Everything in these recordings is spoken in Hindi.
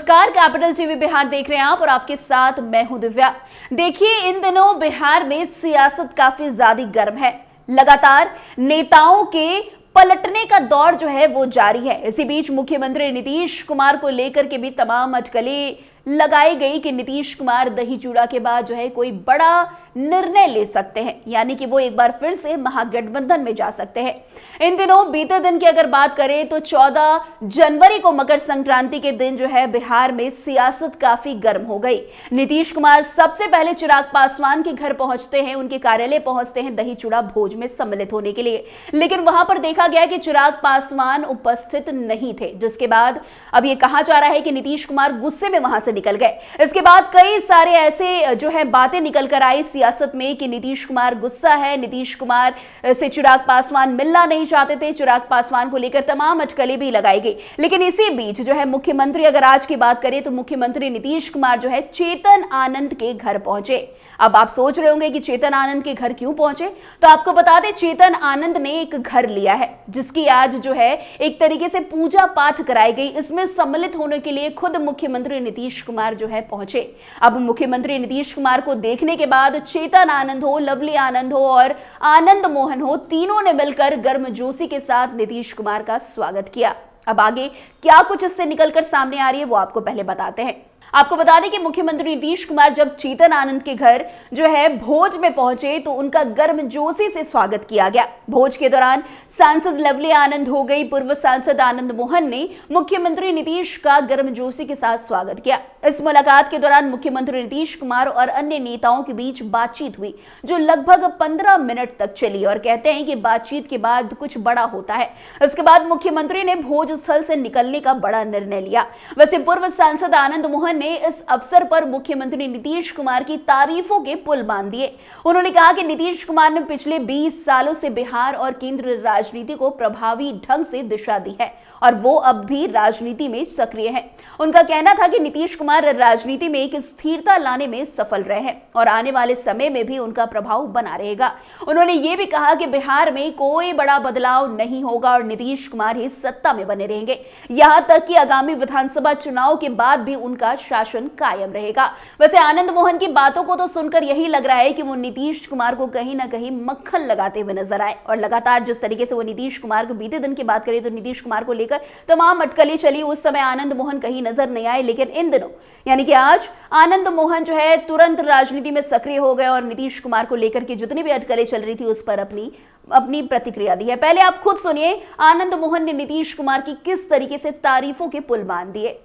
नमस्कार, कैपिटल टीवी बिहार देख रहे हैं आप और आपके साथ मैं हूं दिव्या। देखिए, इन दिनों बिहार में सियासत काफी ज्यादा गर्म है। लगातार नेताओं के पलटने का दौर जो है वो जारी है। इसी बीच मुख्यमंत्री नीतीश कुमार को लेकर के भी तमाम अटकलें लगाई गई कि नीतीश कुमार दही चूड़ा के बाद जो है कोई बड़ा निर्णय ले सकते हैं, यानी कि वो एक बार फिर से महागठबंधन में जा सकते हैं। इन दिनों बीते दिन की अगर बात करें तो 14 जनवरी को मकर संक्रांति के दिन जो है बिहार में सियासत काफी गर्म हो गई। नीतीश कुमार सबसे पहले चिराग पासवान के घर पहुंचते हैं, उनके कार्यालय पहुंचते हैं दही चूड़ा भोज में सम्मिलित होने के लिए, लेकिन वहां पर देखा गया कि चिराग पासवान उपस्थित नहीं थे, जिसके बाद अब यह कहा जा रहा है कि नीतीश कुमार गुस्से में वहां से निकल गए। इसके बाद कई सारे ऐसे जो है बातें निकल कर आई सियासत में कि नीतीश कुमार गुस्सा है, नीतीश कुमार से चिराग पासवान मिलना नहीं चाहते थे, चिराग पासवान को लेकर तमाम अटकलें भी लगाई गई। लेकिन इसी बीच जो है मुख्यमंत्री, अगर आज की बात करें तो मुख्यमंत्री नीतीश कुमार जो है चेतन आनंद के घर पहुंचे। अब आप सोच रहे होंगे कि चेतन आनंद के घर क्यों पहुंचे, तो आपको बता दें चेतन आनंद ने एक घर लिया है जिसकी आज जो है एक तरीके से पूजा पाठ कराई गई। इसमें सम्मिलित होने के लिए खुद मुख्यमंत्री नीतीश कुमार जो है पहुंचे। अब मुख्यमंत्री नीतीश कुमार को देखने के बाद चेतन आनंद हो, लवली आनंद हो और आनंद मोहन हो, तीनों ने मिलकर गर्मजोशी के साथ नीतीश कुमार का स्वागत किया। अब आगे क्या कुछ इससे निकलकर सामने आ रही है वो आपको पहले बताते हैं। आपको बता दें कि मुख्यमंत्री नीतीश कुमार जब चेतन आनंद के घर जो है भोज में पहुंचे तो उनका गर्मजोशी से स्वागत किया गया। भोज के दौरान सांसद लवली आनंद हो गई, पूर्व सांसद आनंद मोहन ने मुख्यमंत्री नीतीश का गर्मजोशी के साथ स्वागत किया। इस मुलाकात के दौरान मुख्यमंत्री नीतीश कुमार और अन्य नेताओं के बीच बातचीत हुई जो लगभग 15 मिनट तक चली और कहते हैं कि बातचीत के बाद कुछ बड़ा होता है। इसके बाद मुख्यमंत्री ने भोज स्थल से निकलने का बड़ा निर्णय लिया। वैसे पूर्व सांसद आनंद मोहन ने इस अवसर पर मुख्यमंत्री नीतीश कुमार की तारीफों के पुल बांध दिए। उन्होंने कहा कि नीतीश कुमार ने पिछले 20 सालों से बिहार और केंद्र राजनीति को प्रभावी ढंग से दिशा दी है और वो अब भी राजनीति में सक्रिय हैं। उनका कहना था कि नीतीश कुमार राजनीति में एक स्थिरता लाने में सफल रहे हैं और आने वाले समय में भी उनका प्रभाव बना रहेगा। उन्होंने ये भी कहा कि बिहार में कोई बड़ा बदलाव नहीं होगा और नीतीश कुमार ही सत्ता में बने रहेंगे, यहां तक कि आगामी विधानसभा चुनाव के बाद भी उनका शासन कायम रहेगा। वैसे आनंद मोहन की बातों को तो सुनकर यही लग रहा है कि वो नीतीश कुमार को कहीं ना कहीं मक्खन लगाते हुए नजर आए और लगातार जिस तरीके से वो नीतीश कुमार को बीते दिन की बात करें तो नीतीश कुमार को लेकर तमाम अटकलें चली, उस समय आनंद मोहन कहीं नजर नहीं आए, लेकिन इन दिनों यानी कि आज आनंद मोहन जो है तुरंत राजनीति में सक्रिय हो गए और नीतीश कुमार को लेकर के जितनी भी अटकलें चल रही थी उस पर अपनी प्रतिक्रिया दी है। पहले आप खुद सुनिए आनंद मोहन ने नीतीश कुमार की किस तरीके से तारीफों के पुल बांध दिए।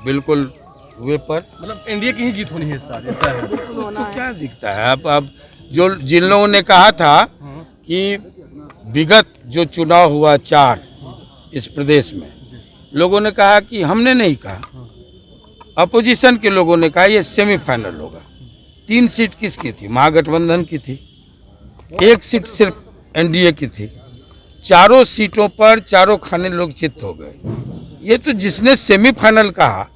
बिल्कुल हुए पर मतलब इंडिया की ही जीत होनी है इस साल, तो क्या दिखता है। अब जो जिन लोगों ने कहा था कि विगत जो चुनाव हुआ 4 इस प्रदेश में, लोगों ने कहा कि हमने नहीं कहा, अपोजिशन के लोगों ने कहा ये सेमीफाइनल होगा। 3 सीट किसकी थी? महागठबंधन की थी। 1 सीट सिर्फ एनडीए की थी। चारों सीटों पर चारों खाने लोग चित्त हो गए। ये तो जिसने सेमीफाइनल कहा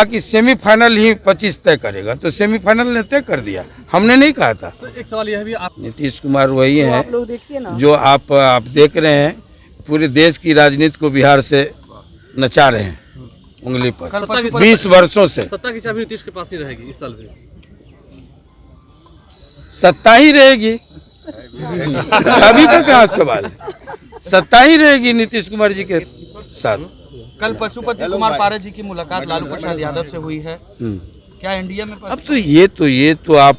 कि सेमीफाइनल ही 25 तय करेगा, तो सेमीफाइनल ने तय कर दिया, हमने नहीं कहा था। तो एक सवाल यह भी नीतीश कुमार वही तो हैं आप लोग देखिए ना, जो आप देख रहे हैं पूरे देश की राजनीति को बिहार से नचा रहे हैं उंगली पर 20 वर्षों से। सत्ता की चाबी नीतीश के पास ही रहेगी इस साल भी। सत्ता ही रहेगी, चाबी का क्या सवाल है, सत्ता ही रहेगी नीतीश कुमार जी के साथ। कल पशुपति कुमार पारस जी की मुलाकात लालू प्रसाद यादव से हुई है, क्या इंडिया में अब तो ये तो आप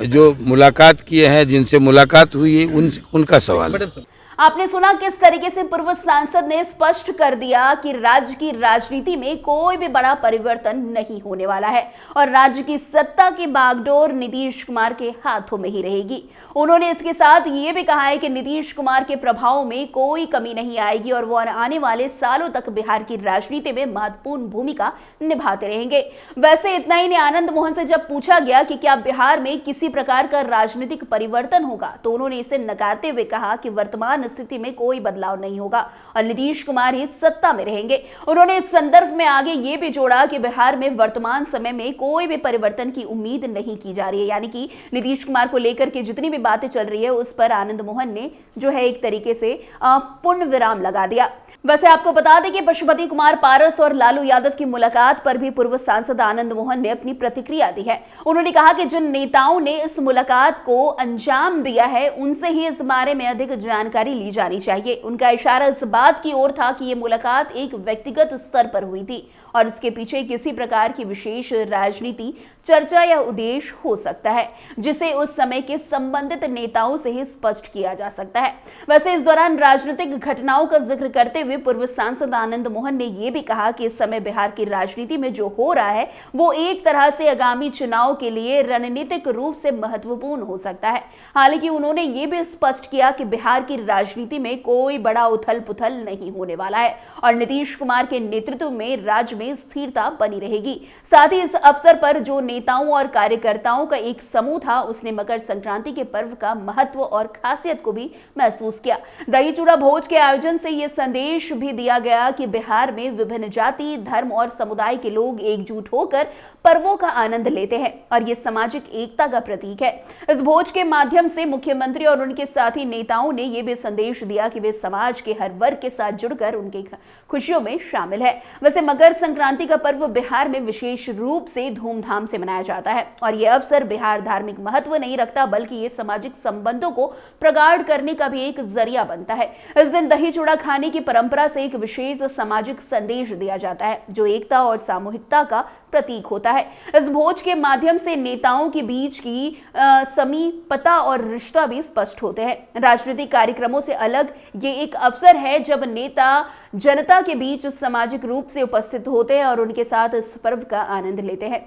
जो मुलाकात किए हैं, जिनसे मुलाकात हुई है उनका सवाल है। आपने सुना किस तरीके से पूर्व सांसद ने स्पष्ट कर दिया कि राज्य की राजनीति में कोई भी बड़ा परिवर्तन नहीं होने वाला है और राज्य की सत्ता की बागडोर नीतीश कुमार के हाथों में ही रहेगी। उन्होंने इसके साथ ये भी कहा है कि नीतीश कुमार के प्रभाव में कोई कमी नहीं आएगी और वो आने वाले सालों तक बिहार की राजनीति में महत्वपूर्ण भूमिका निभाते रहेंगे। वैसे इतना ही नहीं, आनंद मोहन से जब पूछा गया कि क्या बिहार में किसी प्रकार का राजनीतिक परिवर्तन होगा तो उन्होंने इसे नकारते हुए कहा कि वर्तमान स्थिति में कोई बदलाव नहीं होगा और नीतीश कुमार ही सत्ता में रहेंगे। उन्होंने इस संदर्भ में आगे ये भी जोड़ा कि बिहार में वर्तमान समय में कोई भी परिवर्तन की उम्मीद नहीं की जा रही है, यानी कि नीतीश कुमार को लेकर के जितनी भी बातें चल रही है उस पर आनंद मोहन ने जो है एक तरीके से पूर्ण विराम लगा दिया। वैसे आपको बता दें कि पशुपति कुमार पारस और लालू यादव की मुलाकात पर भी पूर्व सांसद आनंद मोहन ने अपनी प्रतिक्रिया दी है। उन्होंने कहा कि जिन नेताओं ने इस मुलाकात को अंजाम दिया है उनसे ही इस बारे में अधिक जानकारी ली जानी चाहिए। उनका इशारा इस बात की ओर था कि यह मुलाकात एक व्यक्तिगत स्तर पर हुई थी और इसके पीछे किसी प्रकार की विशेष राजनीति, चर्चा या उद्देश्य हो सकता है जिसे उस समय के संबंधित नेताओं से ही स्पष्ट किया जा सकता है। वैसे इस दौरान राजनीतिक घटनाओं का जिक्र करते हुए पूर्व सांसद आनंद मोहन ने यह भी कहा कि इस समय बिहार की राजनीति में जो हो रहा है वो एक तरह से आगामी चुनाव के लिए रणनीतिक रूप से महत्वपूर्ण हो सकता है। हालांकि उन्होंने यह भी स्पष्ट किया कि बिहार की राजनीति में कोई बड़ा उथल पुथल नहीं होने वाला है और नीतीश कुमार के नेतृत्व में राज्य में स्थिरता बनी रहेगी। साथ ही इस अवसर पर जो नेताओं और कार्यकर्ताओं का एक समूह था उसने मकर संक्रांति के पर्व का महत्व और खासियत को भी महसूस किया। दही चूड़ा भोज के आयोजन से यह संदेश भी दिया गया कि बिहार में विभिन्न जाति, धर्म और समुदाय के लोग एकजुट होकर पर्वों का आनंद लेते हैं और यह सामाजिक एकता का प्रतीक है। इस भोज के माध्यम से मुख्यमंत्री और उनके साथी नेताओं ने यह भी संदेश दिया कि वे समाज के हर वर्ग के साथ जुड़कर उनकी खुशियों में शामिल है। वैसे मकर संक्रांति का पर्व बिहार में विशेष रूप से धूमधाम से मनाया जाता है और यह अवसर बिहार धार्मिक महत्व नहीं रखता बल्कि यह सामाजिक संबंधों को प्रगाढ़ करने का भी एक जरिया बनता है। इस दिन दही चूड़ा खाने की परंपरा से एक विशेष सामाजिक संदेश दिया जाता है जो एकता और सामूहिकता का प्रतीक होता है। इस भोज के माध्यम से नेताओं के बीच की समीपता और रिश्ता भी स्पष्ट होते हैं। राजनीतिक कार्यक्रमों से अलग ये एक अवसर है जब नेता जनता के बीच सामाजिक रूप से उपस्थित होते हैं और उनके साथ इस पर्व का आनंद लेते हैं।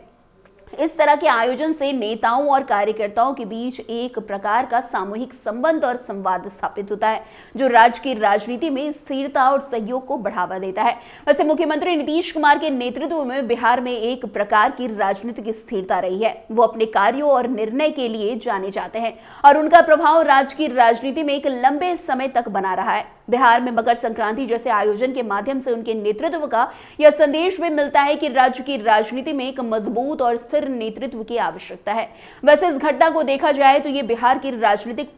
इस तरह के आयोजन से नेताओं और कार्यकर्ताओं के बीच एक प्रकार का सामूहिक संबंध और संवाद स्थापित होता है जो राज्य की राजनीति में स्थिरता और सहयोग को बढ़ावा देता है। वैसे मुख्यमंत्री नीतीश कुमार के नेतृत्व में बिहार में एक प्रकार की राजनीतिक स्थिरता रही है। वो अपने कार्यों और निर्णय के लिए जाने जाते हैं और उनका प्रभाव राज्य की राजनीति में एक लंबे समय तक बना रहा है। बिहार में मकर संक्रांति जैसे आयोजन के माध्यम से उनके नेतृत्व का यह संदेश भी मिलता है कि राज्य की राजनीति में एक मजबूत और स्थिर नेतृत्व की आवश्यकता है। वैसे इस घटना को देखा जाए तो ये बिहार की राजनीतिक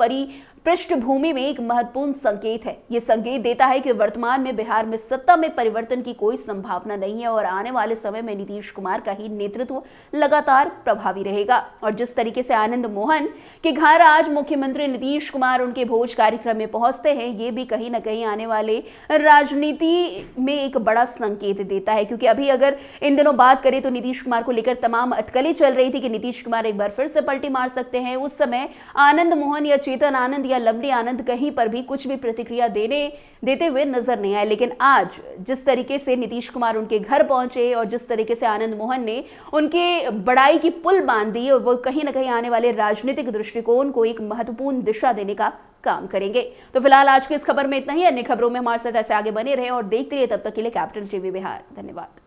पृष्ठभूमि में एक महत्वपूर्ण संकेत है। यह संकेत देता है कि वर्तमान में बिहार में सत्ता में परिवर्तन की कोई संभावना नहीं है और आने वाले समय में नीतीश कुमार का ही नेतृत्व लगातार प्रभावी रहेगा। और जिस तरीके से आनंद मोहन के घर आज मुख्यमंत्री नीतीश कुमार उनके भोज कार्यक्रम में पहुंचते हैं, ये भी कहीं ना कहीं आने वाले राजनीति में एक बड़ा संकेत देता है। क्योंकि अभी अगर इन दिनों बात करें तो नीतीश कुमार को लेकर तमाम अटकलें चल रही थी कि नीतीश कुमार एक बार फिर से पलटी मार सकते हैं। उस समय आनंद मोहन या चेतन आनंद या लवली आनंद कहीं पर भी कुछ भी प्रतिक्रिया देते हुए नजर नहीं आए। लेकिन आज जिस तरीके से नीतीश कुमार उनके घर पहुंचे और जिस तरीके से आनंद मोहन ने उनके बड़ाई की पुल बांध दी, वो कहीं ना कहीं आने वाले राजनीतिक दृष्टिकोण को एक महत्वपूर्ण दिशा देने का काम करेंगे। तो फिलहाल आज की इस खबर में इतना ही। अन्य खबरों में हमारे साथ ऐसे आगे बने रहे और देखते रहिए। तब तक के लिए कैपिटल टीवी बिहार। धन्यवाद।